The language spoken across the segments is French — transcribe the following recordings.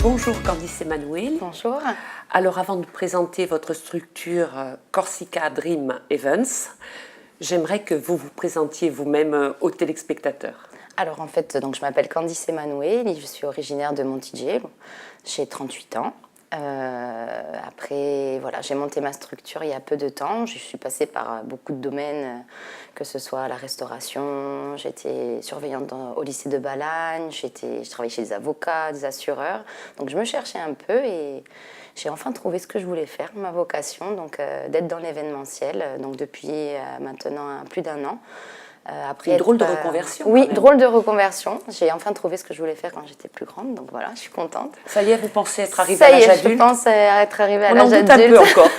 Bonjour Candice Emmanuel. Bonjour. Alors avant de présenter votre structure Corsica Dream Events, j'aimerais que vous vous présentiez vous-même aux téléspectateurs. Alors en fait, donc, je m'appelle Candice Emmanuel et je suis originaire de Montdidier. J'ai 38 ans. Après, voilà, j'ai monté ma structure il y a peu de temps. Je suis passée par beaucoup de domaines, que ce soit la restauration, j'étais surveillante au lycée de Balagne, je travaillais chez des avocats, des assureurs. Donc je me cherchais un peu et j'ai enfin trouvé ce que je voulais faire, ma vocation, donc d'être dans l'événementiel, donc depuis maintenant plus d'un an. Après, une drôle de reconversion. Oui, drôle de reconversion. J'ai enfin trouvé ce que je voulais faire quand j'étais plus grande, donc voilà, je suis contente. Ça y est, vous pensez être arrivée à l'âge adulte? Ça y est, je pense être arrivée à l'âge adulte. On en doute un peu encore.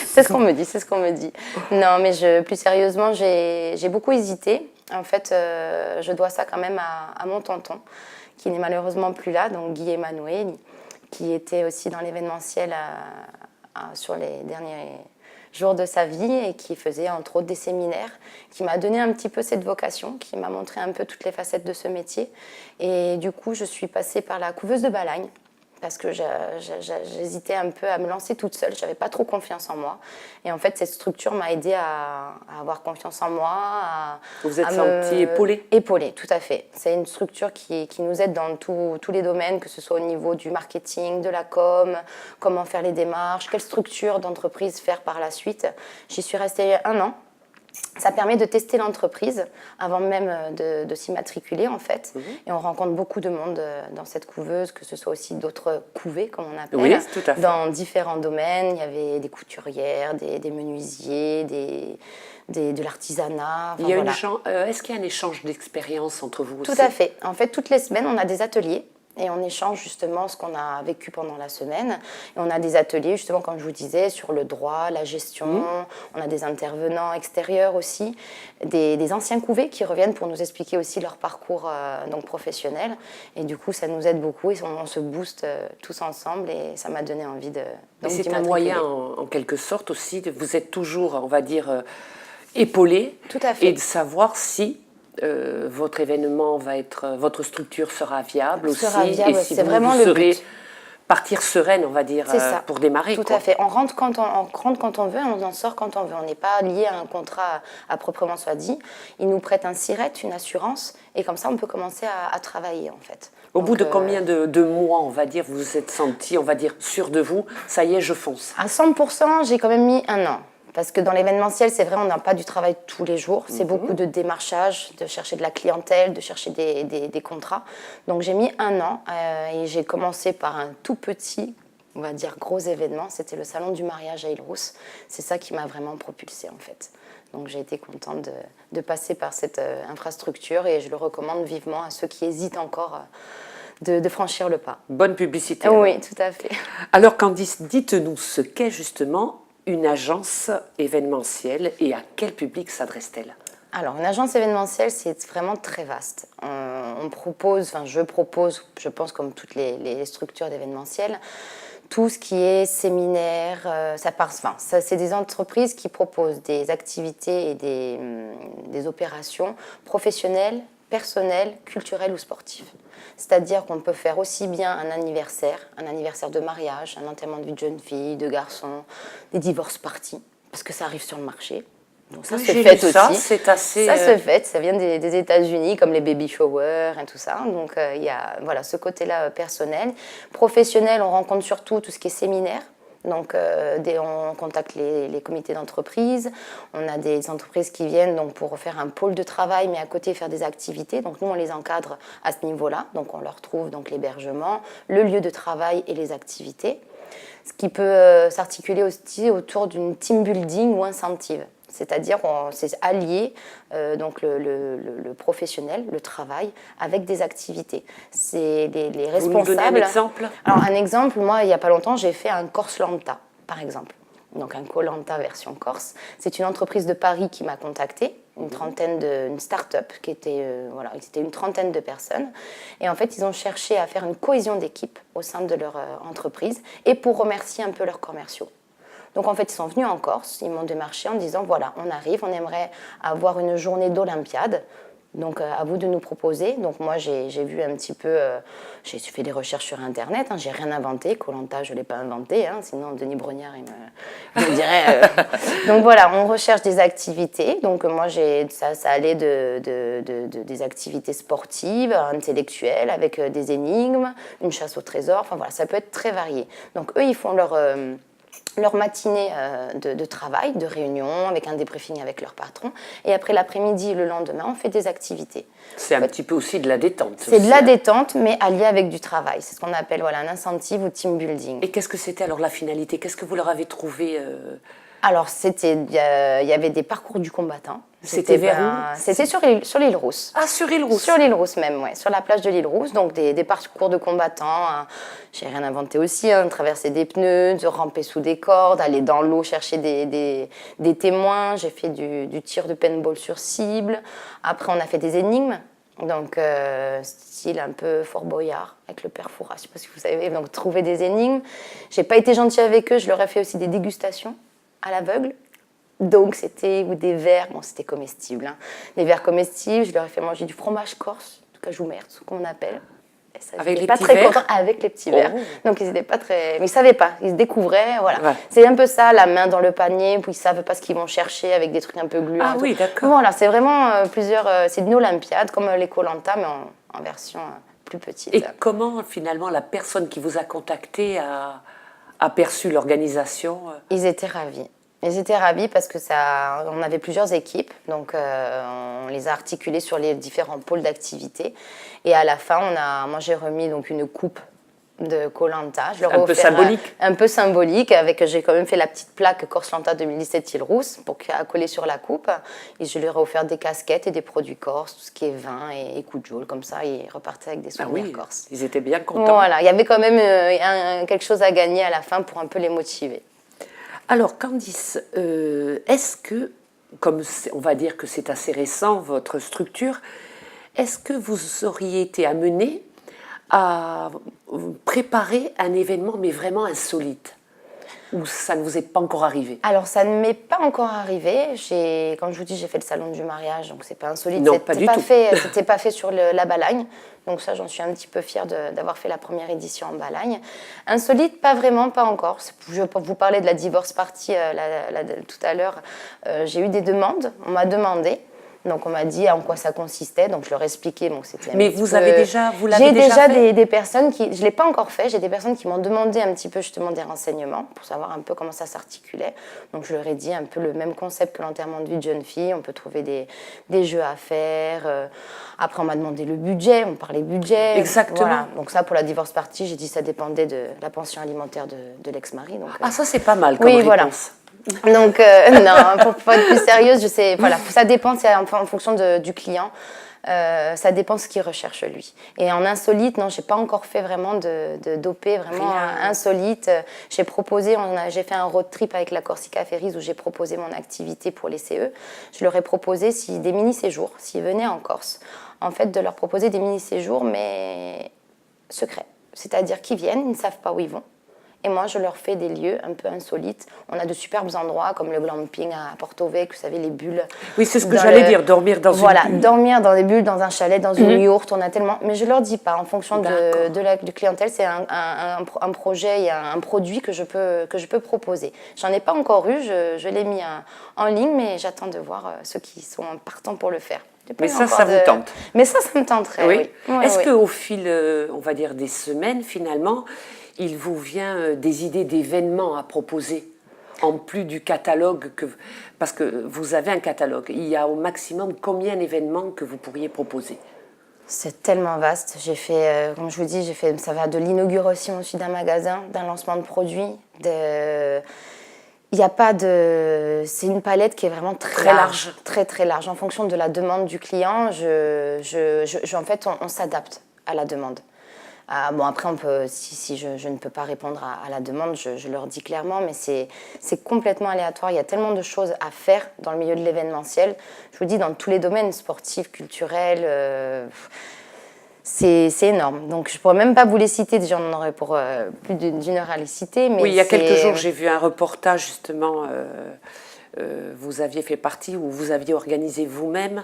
C'est ce qu'on me dit, c'est ce qu'on me dit. Non, mais plus sérieusement, j'ai beaucoup hésité. En fait, je dois ça quand même à mon tonton, qui n'est malheureusement plus là, donc Guy Emmanuel, qui était aussi dans l'événementiel sur les derniers jours de sa vie et qui faisait entre autres des séminaires, qui m'a donné un petit peu cette vocation, qui m'a montré un peu toutes les facettes de ce métier. Et du coup, je suis passée par la couveuse de Balagne parce que j'hésitais un peu à me lancer toute seule, je n'avais pas trop confiance en moi. Et en fait, cette structure m'a aidée à avoir confiance en moi. Vous vous êtes sentie épaulée? Épaulée, tout à fait. C'est une structure qui nous aide dans tous les domaines, que ce soit au niveau du marketing, de la com, comment faire les démarches, quelle structure d'entreprise faire par la suite. J'y suis restée 1 an. Ça permet de tester l'entreprise avant même de s'y matriculer en fait. Et on rencontre beaucoup de monde dans cette couveuse, que ce soit aussi d'autres couvées comme on appelle, oui, tout à fait. Dans différents domaines. Il y avait des couturières, des menuisiers, de l'artisanat. Enfin, est-ce qu'il y a un échange d'expérience entre vous aussi? Tout à fait. En fait, toutes les semaines, on a des ateliers. Et on échange justement ce qu'on a vécu pendant la semaine. Et on a des ateliers, justement, comme je vous disais, sur le droit, la gestion. On a des intervenants extérieurs aussi, des anciens couvés qui reviennent pour nous expliquer aussi leur parcours donc professionnel. Et du coup, ça nous aide beaucoup et on se booste tous ensemble. Et ça m'a donné envie de c'est un moyen, en quelque sorte aussi, vous êtes toujours, on va dire, épaulé. Tout à fait. Et de savoir si votre événement votre structure sera viable aussi, viable, et si c'est vous vraiment serez le but. Partir sereine, on va dire, pour démarrer. Tout à fait. On rentre quand on veut, on en sort quand on veut. On n'est pas lié à un contrat à proprement soit dit. Ils nous prêtent un SIRET, une assurance, et comme ça, on peut commencer à travailler en fait. Au bout de combien de mois, on va dire, vous vous êtes senti, on va dire, sûr de vous, ça y est, je fonce? À 100%, j'ai quand même mis 1 an. Parce que dans l'événementiel, c'est vrai, on n'a pas du travail tous les jours. C'est beaucoup de démarchage, de chercher de la clientèle, de chercher des contrats. Donc j'ai mis 1 an et j'ai commencé par un tout petit, on va dire, gros événement. C'était le salon du mariage à Île-Rousse. C'est ça qui m'a vraiment propulsée en fait. Donc j'ai été contente de passer par cette infrastructure et je le recommande vivement à ceux qui hésitent encore de franchir le pas. Bonne publicité. Oui, tout à fait. Alors Candice, dites-nous ce qu'est justement une agence événementielle et à quel public s'adresse-t-elle? Alors, une agence événementielle, c'est vraiment très vaste. Je propose, je pense comme toutes les structures d'événementiel, tout ce qui est séminaire, c'est des entreprises qui proposent des activités et des opérations professionnelles, personnelles, culturelles ou sportives. C'est-à-dire qu'on peut faire aussi bien un anniversaire de mariage, un enterrement de vie de jeune fille, de garçon, des divorce parties, parce que ça arrive sur le marché. Donc ça se fait aussi. Ça se fait, ça vient des États-Unis, comme les baby showers et tout ça. Donc il y a ce côté-là personnel. Professionnel, on rencontre surtout tout ce qui est séminaire. Donc, on contacte les comités d'entreprise. On a des entreprises qui viennent donc, pour faire un pôle de travail, mais à côté faire des activités. Donc, nous, on les encadre à ce niveau-là. Donc, on leur trouve donc, l'hébergement, le lieu de travail et les activités. Ce qui peut s'articuler aussi autour d'une team building ou incentive. C'est-à-dire c'est allier donc le professionnel, le travail, avec des activités. C'est les responsables. Vous nous donnez un exemple? Alors un exemple, moi il n'y a pas longtemps, j'ai fait un Corse Lanta, par exemple. Donc un Koh-Lanta version Corse. C'est une entreprise de Paris qui m'a contactée, une start-up qui était, c'était une trentaine de personnes. Et en fait, ils ont cherché à faire une cohésion d'équipe au sein de leur entreprise et pour remercier un peu leurs commerciaux. Donc en fait, ils sont venus en Corse, ils m'ont démarché en disant voilà, on arrive, on aimerait avoir une journée d'Olympiade. Donc, à vous de nous proposer. Donc, moi, j'ai vu un petit peu, j'ai fait des recherches sur Internet. J'ai rien inventé. Koh Lanta, je ne l'ai pas inventé. Sinon, Denis Brognard, il me dirait. Donc, voilà, on recherche des activités. Donc, moi, ça allait des activités sportives, intellectuelles, avec des énigmes, une chasse au trésor. Enfin, voilà, ça peut être très varié. Donc, eux, ils font leur matinée de travail, de réunion, avec un débriefing avec leur patron. Et après l'après-midi, le lendemain, on fait des activités. C'est un petit peu aussi de la détente. C'est de la détente, mais alliée avec du travail. C'est ce qu'on appelle un incentive ou team building. Et qu'est-ce que c'était alors la finalité? Qu'est-ce que vous leur avez trouvé Alors, il y avait des parcours du combattant. C'était vers où? C'était sur l'île Rousse. Ah, sur l'île Rousse. Sur l'île Rousse même, oui. Sur la plage de l'île Rousse. Donc, des parcours de combattants. J'ai rien inventé aussi. Traverser des pneus, de ramper sous des cordes, aller dans l'eau chercher des témoins. J'ai fait du tir de paintball sur cible. Après, on a fait des énigmes. Donc, style un peu Fort Boyard avec le père Fouras. Je ne sais pas si vous savez. Donc, trouver des énigmes. J'ai pas été gentille avec eux. Je leur ai fait aussi des dégustations à l'aveugle. Donc, c'était des vers, bon, c'était comestible. Des vers comestibles, je leur ai fait manger du fromage corse, du cajou merde, ce qu'on appelle. Et ça, avec les pas petits très verres. contents avec les petits verres. Oh. Donc, ils n'étaient pas très. Mais ils ne savaient pas, ils se découvraient. Voilà. Ouais. C'est un peu ça, la main dans le panier, puis ils ne savent pas ce qu'ils vont chercher avec des trucs un peu gluants. Ah oui, d'accord. Voilà, c'est vraiment c'est une Olympiade, comme les Koh Lanta, mais en version plus petite. Et comment finalement la personne qui vous a contacté a perçu l'organisation? Ils étaient ravis. Ils étaient ravis parce que on avait plusieurs équipes, donc on les a articulées sur les différents pôles d'activité. Et à la fin, moi j'ai remis donc une coupe de Koh Lanta. Un peu symbolique. Un peu symbolique, j'ai quand même fait la petite plaque Corse Lanta 2017 île Rousse pour coller sur la coupe. Et je leur ai offert des casquettes et des produits corse, tout ce qui est vin et coups de jaune. Comme ça, ils repartaient avec des souvenirs corse. Ils étaient bien contents. Voilà, il y avait quand même quelque chose à gagner à la fin pour un peu les motiver. Alors Candice, est-ce que, comme on va dire que c'est assez récent, votre structure, est-ce que vous auriez été amenée à préparer un événement, mais vraiment insolite? Ou ça ne vous est pas encore arrivé? Alors, ça ne m'est pas encore arrivé. Comme je vous dis, j'ai fait le salon du mariage, donc c'est pas insolite. Non, pas du tout. C'était pas fait sur la Balagne. Donc ça, j'en suis un petit peu fière d'avoir fait la première édition en Balagne. Insolite, pas vraiment, pas encore. Je vais vous parler de la divorce party tout à l'heure. J'ai eu des demandes, on m'a demandé. Donc on m'a dit en quoi ça consistait, donc je leur ai expliqué. Donc c'était. Mais vous l'avez déjà fait? J'ai déjà des personnes qui, je l'ai pas encore fait. J'ai des personnes qui m'ont demandé un petit peu justement des renseignements pour savoir un peu comment ça s'articulait. Donc je leur ai dit un peu le même concept que l'enterrement de vie de jeune fille. On peut trouver des jeux à faire. Après on m'a demandé le budget. On parlait budget. Exactement. Voilà. Donc ça pour la divorce party, j'ai dit ça dépendait de la pension alimentaire de l'ex-mari. Donc, Ah ça c'est pas mal comme oui, réponse. Voilà. Donc, non, pour être plus sérieuse, je sais, voilà, ça dépend, c'est en fonction du client, ça dépend de ce qu'il recherche lui. Et en insolite, non, j'ai pas encore fait vraiment d'OP, vraiment insolite. J'ai fait un road trip avec la Corsica Ferries où j'ai proposé mon activité pour les CE. Je leur ai proposé des mini-séjours, s'ils venaient en Corse, en fait, de leur proposer des mini-séjours, mais secrets. C'est-à-dire qu'ils viennent, ils ne savent pas où ils vont. Et moi, je leur fais des lieux un peu insolites. On a de superbes endroits comme le glamping à Porto Vecchio, vous savez, les bulles. Oui, c'est ce que j'allais dire, dormir dans une bulle. Voilà, dormir dans des bulles, dans un chalet, dans une yourte, on a tellement... Mais je leur dis pas, en fonction du clientèle, c'est un projet, il y a un produit que je peux proposer. J'en ai pas encore eu, je l'ai mis en ligne, mais j'attends de voir ceux qui sont partants pour le faire. Mais ça vous tente? Mais ça me tenterait, oui. Est-ce qu'au fil, on va dire, des semaines, finalement, il vous vient des idées d'événements à proposer, en plus du catalogue parce que vous avez un catalogue. Il y a au maximum combien d'événements que vous pourriez proposer? C'est tellement vaste. J'ai fait, comme je vous dis, ça va de l'inauguration aussi d'un magasin, d'un lancement de produits, il n'y a pas de... C'est une palette qui est vraiment très large. Très, très large. En fonction de la demande du client, en fait, on s'adapte à la demande. Bon, après, si je ne peux pas répondre à la demande, je leur dis clairement, mais c'est complètement aléatoire. Il y a tellement de choses à faire dans le milieu de l'événementiel. Je vous dis, dans tous les domaines, sportifs, culturels... C'est énorme. Donc, je ne pourrais même pas vous les citer. Déjà, on en aurait pour plus d'une heure à les citer. Mais oui, il y a quelques jours, j'ai vu un reportage, justement, vous aviez fait partie ou vous aviez organisé vous-même,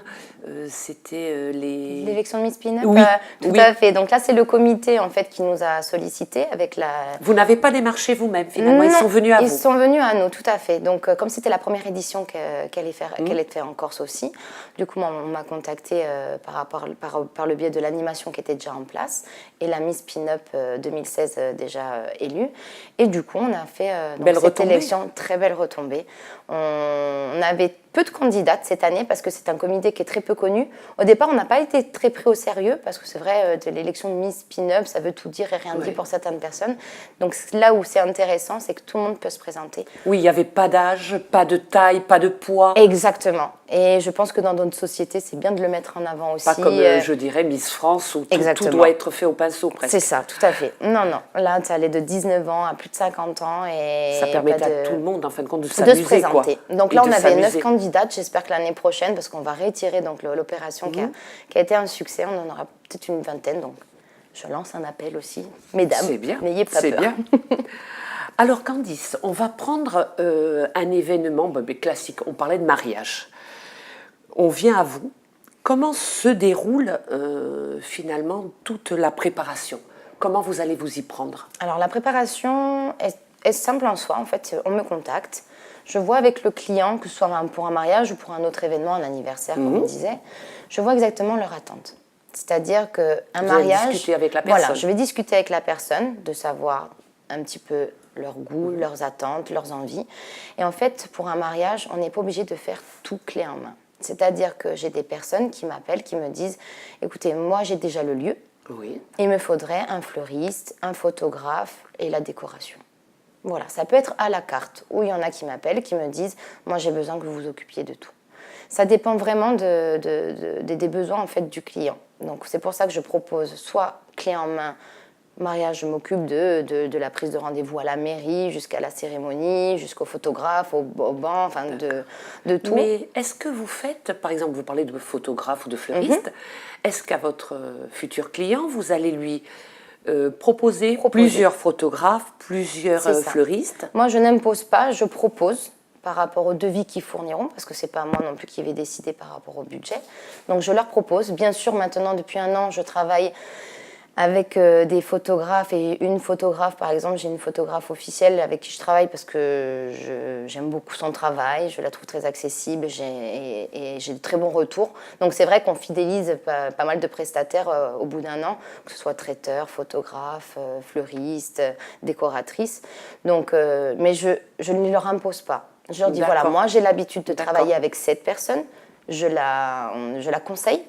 c'était les... L'élection de Miss Pin-Up, Oui, tout oui. à fait. Donc là, c'est le comité en fait qui nous a sollicité avec la. Vous n'avez pas démarché vous-même finalement, ils Non, sont venus à ils vous. sont venus à nous, tout à fait. Donc, comme c'était la première édition qu'elle était en Corse aussi, du coup, moi, on m'a contacté par le biais de l'animation qui était déjà en place et la Miss Pin-Up 2016 déjà élue. Et du coup, on a fait Belle cette retombée. élection, très belle retombée. On avait peu de candidates cette année parce que c'est un comité qui est très peu connu. Au départ, on n'a pas été très pris au sérieux parce que c'est vrai, de l'élection de Miss Pin-Up, ça veut tout dire et rien dire pour certaines personnes. Donc là où c'est intéressant, c'est que tout le monde peut se présenter. Oui, il n'y avait pas d'âge, pas de taille, pas de poids. Exactement. Et je pense que dans notre société, c'est bien de le mettre en avant aussi. Pas comme, je dirais, Miss France, où tout doit être fait au pinceau presque. C'est ça, tout à fait. Non, non. Là, tu allais de 19 ans à plus de 50 ans. Et ça permettait à tout le monde, en fin de compte, de s'amuser. De se présenter. Quoi. Donc là, on avait 9 candidates. J'espère que l'année prochaine, parce qu'on va réitérer l'opération qui a été un succès, on en aura peut-être une vingtaine. Donc je lance un appel aussi. Mesdames, n'ayez pas peur. C'est bien. Alors Candice, on va prendre un événement classique. On parlait de mariage. On vient à vous. Comment se déroule finalement toute la préparation? Comment vous allez vous y prendre? Alors la préparation est simple en soi. En fait, on me contacte. Je vois avec le client, que ce soit pour un mariage ou pour un autre événement, un anniversaire, comme on disait, je vois exactement leur attente. C'est-à-dire qu'un mariage... Vous allez discuter avec la personne. Voilà, je vais discuter avec la personne, de savoir un petit peu leur goût, leurs attentes, leurs envies. Et en fait, pour un mariage, on n'est pas obligé de faire tout clé en main. C'est-à-dire que j'ai des personnes qui m'appellent, qui me disent « Écoutez, moi j'ai déjà le lieu, il me faudrait un fleuriste, un photographe et la décoration. » Voilà, ça peut être à la carte, ou il y en a qui m'appellent, qui me disent « Moi, j'ai besoin que vous vous occupiez de tout. » Ça dépend vraiment des besoins en fait, du client. Donc, c'est pour ça que je propose soit clé en main, mariage, je m'occupe de la prise de rendez-vous à la mairie, jusqu'à la cérémonie, jusqu'au photographe, au banc, enfin de tout. Mais est-ce que vous faites, par exemple, vous parlez de photographe ou de fleuriste, est-ce qu'à votre futur client, vous allez lui... proposer plusieurs photographes, plusieurs fleuristes? Moi, je n'impose pas, je propose par rapport au devis qu'ils fourniront, parce que ce n'est pas moi non plus qui vais décider par rapport au budget. Donc, je leur propose. Bien sûr, maintenant, depuis 1 an, je travaille avec des photographes et une photographe, par exemple, j'ai une photographe officielle avec qui je travaille parce que j'aime beaucoup son travail, je la trouve très accessible et j'ai de très bons retours. Donc c'est vrai qu'on fidélise pas mal de prestataires au bout d'1 an, que ce soit traiteur, photographe, fleuriste, décoratrice. Donc, mais je ne leur impose pas. Je leur dis, voilà, moi j'ai l'habitude de travailler avec cette personne, je la conseille.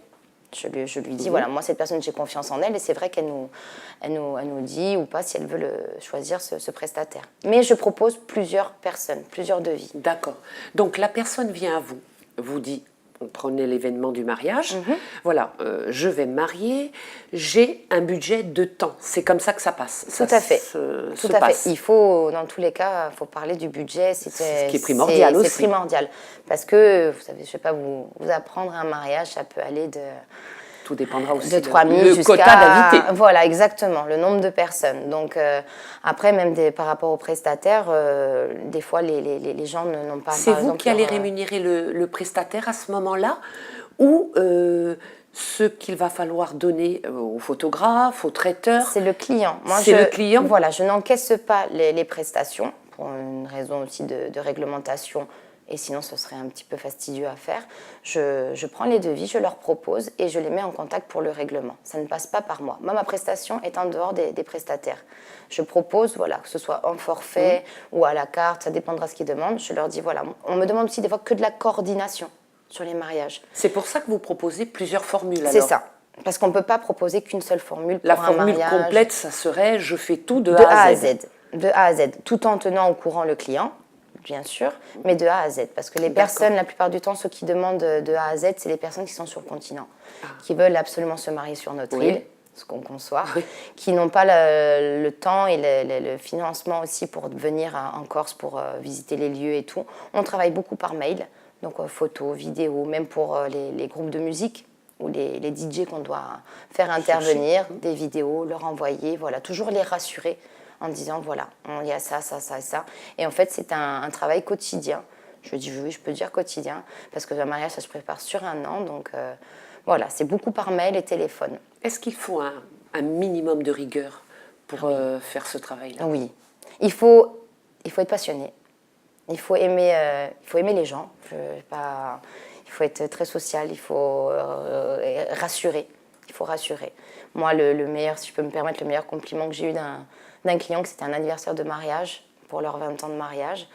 Je lui dis, voilà, moi, cette personne, j'ai confiance en elle et c'est vrai qu'elle nous dit ou pas si elle veut choisir ce prestataire. Mais je propose plusieurs personnes, plusieurs devis. D'accord. Donc, la personne vient à vous, vous dit, on prenait l'événement du mariage, voilà, je vais me marier, j'ai un budget de temps. C'est comme ça que ça passe. Tout à fait. Tout à fait. Il faut, dans tous les cas, il faut parler du budget. C'est ce qui est primordial aussi. C'est primordial. Parce que, vous savez, je ne vais pas vous apprendre un mariage, ça peut aller de... Tout dépendra aussi de 3 000 le quota d'invités. Voilà, exactement, le nombre de personnes. Donc, après, même par rapport aux prestataires, des fois, les gens n'ont pas... C'est vous qui allez rémunérer le prestataire à ce moment-là ou ce qu'il va falloir donner au photographe, au traiteur? C'est le client. C'est le client? Voilà, je n'encaisse pas les prestations, pour une raison aussi de réglementation. Et sinon, ce serait un petit peu fastidieux à faire. Je prends les devis, je leur propose et je les mets en contact pour le règlement. Ça ne passe pas par moi. Moi, ma prestation est en dehors des prestataires. Je propose, voilà, que ce soit en forfait ou à la carte, ça dépendra de ce qu'ils demandent. Je leur dis, voilà, on me demande aussi des fois que de la coordination sur les mariages. C'est pour ça que vous proposez plusieurs formules alors? C'est ça. Parce qu'on ne peut pas proposer qu'une seule formule pour la un formule mariage. complète, ça serait, je fais tout de A à Z. De A à Z, tout en tenant au courant le client. Bien sûr, mais de A à Z. Parce que les personnes, la plupart du temps, ceux qui demandent de A à Z, c'est les personnes qui sont sur le continent, qui veulent absolument se marier sur notre île, ce qu'on conçoit, qui n'ont pas le temps et le financement aussi pour venir en Corse pour visiter les lieux et tout. On travaille beaucoup par mail, donc photos, vidéos, même pour les groupes de musique ou les DJ qu'on doit faire intervenir, des vidéos, leur envoyer, voilà, toujours les rassurer en disant, voilà, il y a ça, ça, ça et ça. Et en fait, c'est un travail quotidien. Je dis oui, je peux dire quotidien, parce que le mariage, ça se prépare sur un an. Donc voilà, c'est beaucoup par mail et téléphone. Est-ce qu'il faut un minimum de rigueur pour faire ce travail-là? Oui, il faut être passionné. Il faut aimer les gens. Il faut être très social. Il faut rassurer. Il faut rassurer. Moi, le meilleur, si je peux me permettre, le meilleur compliment que j'ai eu d'un client, que c'était un anniversaire de mariage, pour leurs 20 ans de mariage.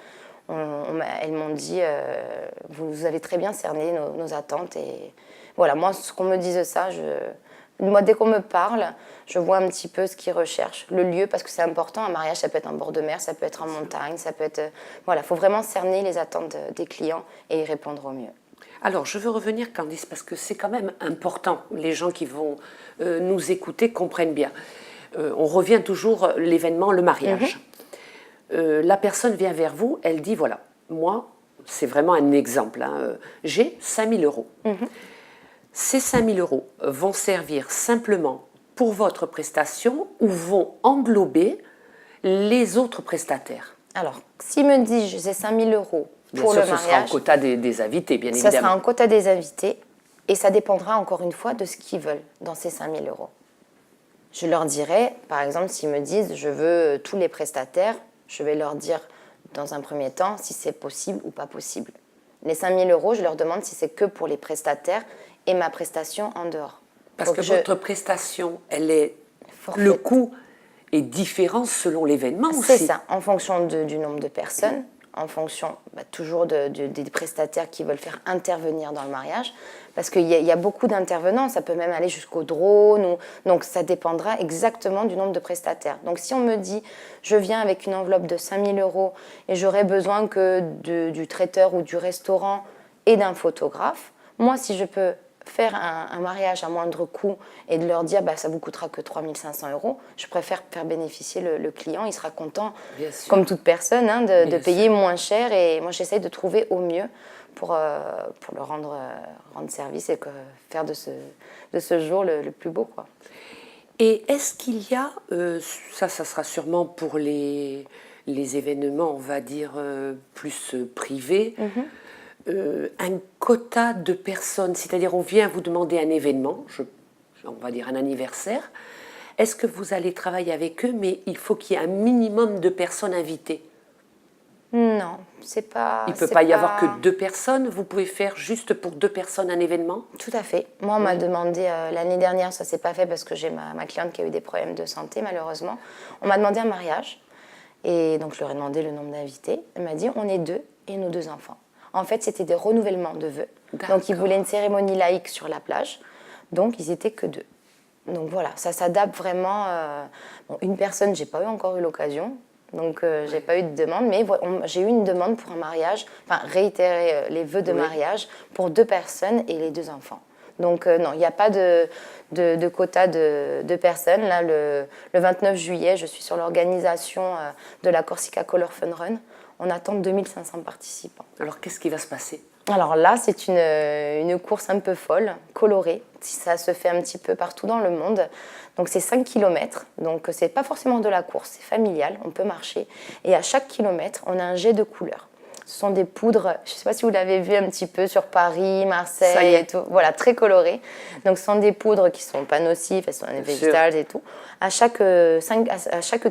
Elles m'ont dit, vous avez très bien cerné nos attentes. Et voilà, moi, ce qu'on me dise ça, moi, dès qu'on me parle, je vois un petit peu ce qu'ils recherchent, le lieu, parce que c'est important. Un mariage, ça peut être en bord de mer, ça peut être en montagne, ça peut être... Voilà, il faut vraiment cerner les attentes des clients et y répondre au mieux. Alors, je veux revenir, Candice, parce que c'est quand même important. Les gens qui vont nous écouter comprennent bien. On revient toujours l'événement, le mariage. La personne vient vers vous, elle dit, voilà, moi, c'est vraiment un exemple, hein, j'ai 5 000 euros. Ces 5 000 euros vont servir simplement pour votre prestation ou vont englober les autres prestataires? Alors, s'il me dit j'ai 5 000 euros pour le mariage, ce sera en quota des invités, bien évidemment. Ça sera en quota des invités et ça dépendra encore une fois de ce qu'ils veulent dans ces 5 000 euros. Je leur dirai, par exemple, s'ils me disent je veux tous les prestataires, je vais leur dire dans un premier temps si c'est possible ou pas possible. Les 5 000 euros, je leur demande si c'est que pour les prestataires et ma prestation en dehors. Parce que votre prestation, le coût est différent selon l'événement aussi. C'est ça, en fonction du nombre de personnes, en fonction toujours des prestataires qui veulent faire intervenir dans le mariage. Parce qu'il y a beaucoup d'intervenants, ça peut même aller jusqu'au drone. Donc ça dépendra exactement du nombre de prestataires. Donc si on me dit, je viens avec une enveloppe de 5 000 euros et j'aurai besoin que du traiteur ou du restaurant et d'un photographe, moi si je peux faire un mariage à moindre coût et de leur dire ça vous coûtera que 3 500 euros, je préfère faire bénéficier le client, il sera content, comme toute personne, hein, de payer moins cher. Et moi j'essaye de trouver au mieux pour le rendre service et faire de ce jour le plus beau, quoi. Et est-ce qu'il y a, ça sera sûrement pour les événements, on va dire, plus privés, un quota de personnes, c'est-à-dire on vient vous demander un événement, on va dire un anniversaire, est-ce que vous allez travailler avec eux, mais il faut qu'il y ait un minimum de personnes invitées? Non, c'est pas... Il ne peut pas y avoir que 2 personnes, vous pouvez faire juste pour 2 personnes un événement? Tout à fait. Moi, on m'a demandé, l'année dernière, ça ne s'est pas fait parce que j'ai ma cliente qui a eu des problèmes de santé, malheureusement. On m'a demandé un mariage, et donc je leur ai demandé le nombre d'invités. Elle m'a dit, on est 2 et nos 2 enfants. En fait, c'était des renouvellements de vœux. Donc, ils voulaient une cérémonie laïque sur la plage. Donc, ils n'étaient que 2. Donc, voilà, ça s'adapte vraiment. Une personne, je n'ai pas encore eu l'occasion. Donc, je n'ai pas eu de demande. Mais j'ai eu une demande pour un mariage, enfin, réitérer les vœux de mariage pour 2 personnes et les 2 enfants. Donc, non, il n'y a pas de quota de personnes. Là, le 29 juillet, je suis sur l'organisation de la Corsica Color Fun Run. On attend 2500 participants. Alors, qu'est-ce qui va se passer? Alors là, c'est une course un peu folle, colorée. Ça se fait un petit peu partout dans le monde. Donc, c'est 5 km. Donc, ce n'est pas forcément de la course, c'est familial, on peut marcher. Et à chaque kilomètre, on a un jet de couleurs. Ce sont des poudres, je ne sais pas si vous l'avez vu un petit peu sur Paris, Marseille et tout. Voilà, très colorées. Donc, ce sont des poudres qui ne sont pas nocives, elles sont végétales et tout. À chaque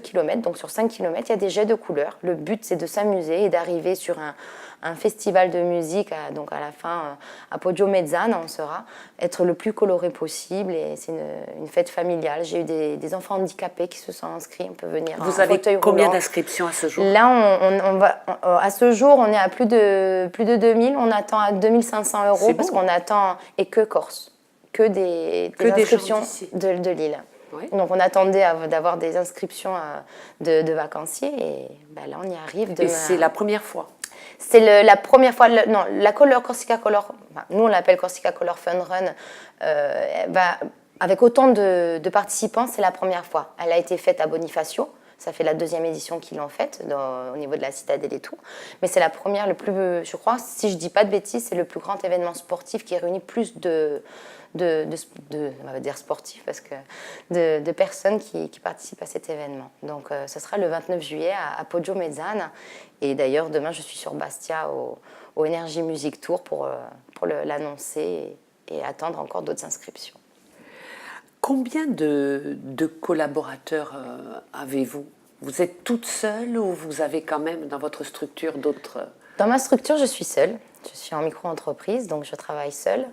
kilomètre, donc sur 5 km, il y a des jets de couleurs. Le but, c'est de s'amuser et d'arriver sur un festival de musique, donc à la fin, à Poggio Mezzana, on sera, être le plus coloré possible. Et c'est une fête familiale. J'ai eu des enfants handicapés qui se sont inscrits. On peut venir en fauteuil roulant. Vous avez combien d'inscriptions à ce jour? Là, à ce jour, on est à plus de 2000. On attend à 2500 euros parce qu'on attend, et que Corse, que des inscriptions de Lille. Oui. Donc on attendait d'avoir des inscriptions de vacanciers et là on y arrive. Et c'est la première fois? C'est la première fois. Non, la Corsica Color, nous on l'appelle Corsica Color Fun Run, avec autant de participants, c'est la première fois. Elle a été faite à Bonifacio, Ça fait la 2e édition qu'ils l'ont faite au niveau de la Citadelle et tout. Mais c'est la première, je crois, si je ne dis pas de bêtises, c'est le plus grand événement sportif qui réunit plus on va dire sportifs, parce que de personnes qui participent à cet événement. Donc ce sera le 29 juillet à Poggio Mezzana. Et d'ailleurs, demain, je suis sur Bastia au Energy Music Tour pour l'annoncer et attendre encore d'autres inscriptions. Combien de collaborateurs avez-vous? Vous êtes toute seule ou vous avez quand même dans votre structure d'autres? Dans ma structure, je suis seule. Je suis en micro-entreprise, donc je travaille seule.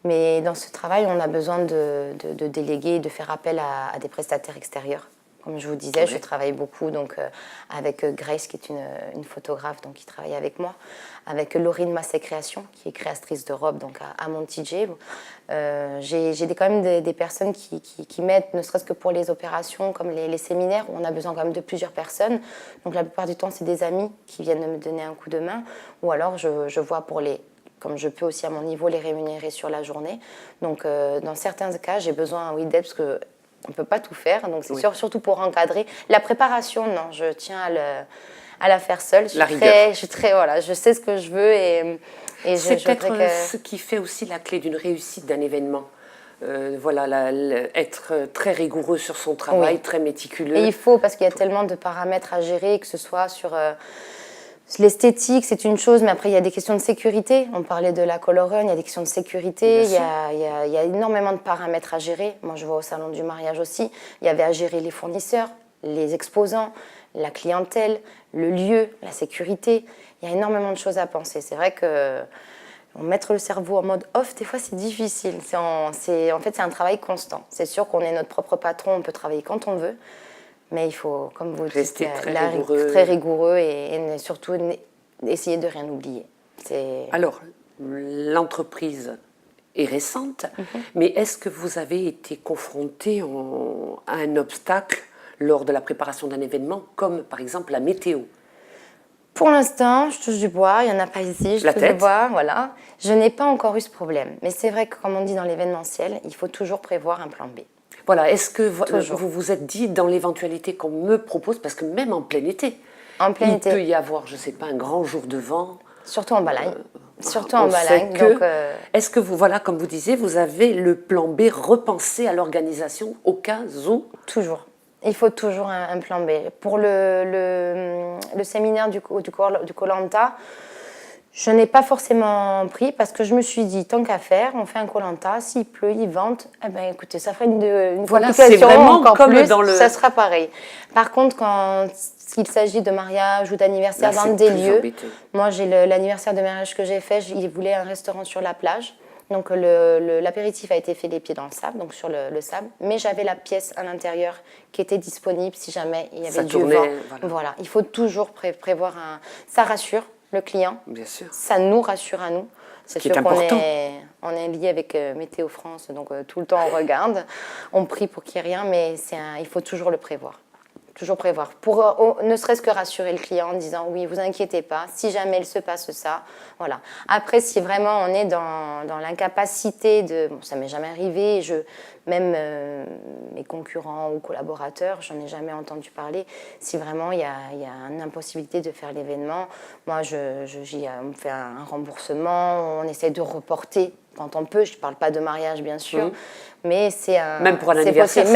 Mais dans ce travail, on a besoin de déléguer, de faire appel à des prestataires extérieurs. Comme je vous disais, je travaille beaucoup avec Grace, qui est une photographe qui travaille avec moi, avec Laurine Massé Création, qui est créatrice de robes à Monticello. J'ai quand même des personnes qui m'aident, ne serait-ce que pour les opérations, comme les séminaires, où on a besoin quand même de plusieurs personnes. Donc la plupart du temps, c'est des amis qui viennent me donner un coup de main, ou alors je vois comme je peux aussi à mon niveau, les rémunérer sur la journée. Donc dans certains cas, j'ai besoin d'aide, parce que on ne peut pas tout faire, donc c'est surtout pour encadrer. La préparation, non, je tiens à la faire seule. Je sais ce que je veux et c'est peut-être ce qui fait aussi la clé d'une réussite d'un événement. Être très rigoureux sur son travail, très méticuleux. Et il faut, parce qu'il y a tellement de paramètres à gérer, que ce soit sur... l'esthétique, c'est une chose, mais après, il y a des questions de sécurité. On parlait de la color run, il y a des questions de sécurité. Il y a énormément de paramètres à gérer. Moi, je vois au salon du mariage aussi. Il y avait à gérer les fournisseurs, les exposants, la clientèle, le lieu, la sécurité. Il y a énormément de choses à penser. C'est vrai que mettre le cerveau en mode off, des fois, c'est difficile. En fait, c'est un travail constant. C'est sûr qu'on est notre propre patron, on peut travailler quand on veut. Mais il faut, comme vous rester dites, très rigoureux et surtout essayer de rien oublier. Alors, l'entreprise est récente, mais est-ce que vous avez été confronté à un obstacle lors de la préparation d'un événement, comme par exemple la météo? Pour l'instant, je touche du bois, il n'y en a pas ici, je touche du bois, voilà. Je n'ai pas encore eu ce problème. Mais c'est vrai que, comme on dit dans l'événementiel, il faut toujours prévoir un plan B. Voilà, est-ce que vous vous êtes dit, dans l'éventualité qu'on me propose, parce que même en plein été, il peut y avoir, je ne sais pas, un grand jour de vent. Surtout en Balagne. Est-ce que vous, voilà, comme vous disiez, vous avez le plan B repensé à l'organisation au cas où? Toujours. Il faut toujours un plan B. Pour le séminaire du Koh-Lanta, je n'ai pas forcément pris parce que je me suis dit, tant qu'à faire, on fait un Koh-Lanta, s'il pleut, il vente, eh ben, écoutez, ça ferait une complication encore comme plus, ça sera pareil. Par contre, quand il s'agit de mariage ou d'anniversaire dans des lieux, embêté. Moi, j'ai l'anniversaire de mariage que j'ai fait, il voulait un restaurant sur la plage. Donc l'apéritif a été fait les pieds dans le sable, donc sur le sable, mais j'avais la pièce à l'intérieur qui était disponible si jamais il y avait du vent. Voilà. Il faut toujours prévoir ça rassure le client. Bien sûr. Ça nous rassure à nous. C'est sûr qu'on est lié avec Météo France, donc tout le temps on regarde, on prie pour qu'il n'y ait rien, mais il faut toujours le prévoir. Toujours prévoir, pour ne serait-ce que rassurer le client en disant oui, vous inquiétez pas, si jamais il se passe ça, voilà. Après, si vraiment on est dans l'incapacité ça m'est jamais arrivé, même mes concurrents ou collaborateurs, j'en ai jamais entendu parler, si vraiment il y a une impossibilité de faire l'événement, moi on fait un remboursement, on essaie de reporter quand on peut, je ne parle pas de mariage bien sûr, mais c'est même pour un anniversaire,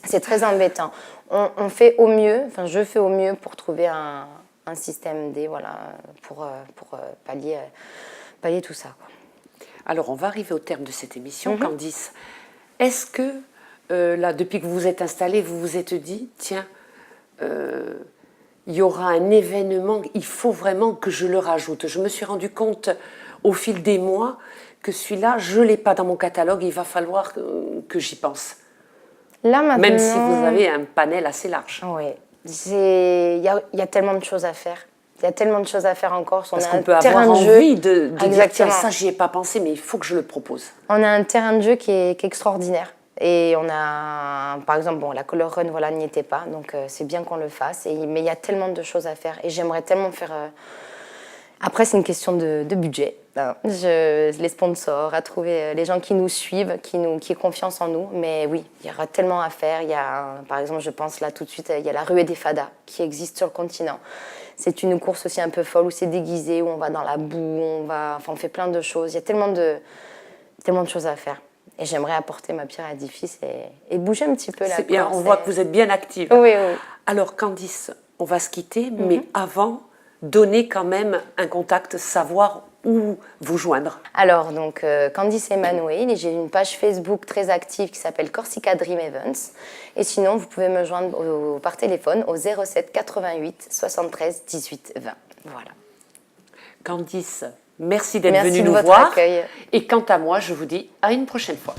c'est très embêtant. On fait au mieux, enfin je fais au mieux pour trouver un système D, voilà, pour pallier tout ça, quoi. Alors on va arriver au terme de cette émission, Candice. Est-ce que là, depuis que vous vous êtes installée, vous vous êtes dit, tiens, il y aura un événement, il faut vraiment que je le rajoute. Je me suis rendu compte au fil des mois que celui-là, je ne l'ai pas dans mon catalogue, il va falloir que j'y pense. Là, maintenant, même si vous avez un panel assez large. Oui, il y a tellement de choses à faire. Il y a tellement de choses à faire en Corse. Parce qu'on peut avoir envie de dire, tiens, ça, j'y ai pas pensé, mais il faut que je le propose. On a un terrain de jeu qui est extraordinaire. Et on a, par exemple, la color run, voilà, n'y était pas. Donc, c'est bien qu'on le fasse. Mais il y a tellement de choses à faire. Et j'aimerais tellement faire Après, c'est une question de budget. Les sponsors, à trouver les gens qui nous suivent, qui aient confiance en nous. Mais oui, il y aura tellement à faire. Par exemple, je pense là tout de suite, il y a la ruée des fadas qui existe sur le continent. C'est une course aussi un peu folle où c'est déguisé, où on va dans la boue, on fait plein de choses. Il y a tellement de choses à faire. Et j'aimerais apporter ma pierre à l'édifice et bouger un petit peu la C'est bien, Corse. on voit que vous êtes bien active. Oui, oui. Alors Candice, on va se quitter, mais avant, donnez quand même un contact, savoir où vous joindre. Alors, donc, Candice Emmanuel, et j'ai une page Facebook très active qui s'appelle Corsica Dream Events. Et sinon, vous pouvez me joindre par téléphone au 07 88 73 18 20. Voilà. Candice, merci d'être Merci venue de nous votre voir. accueil. Et quant à moi, je vous dis à une prochaine fois.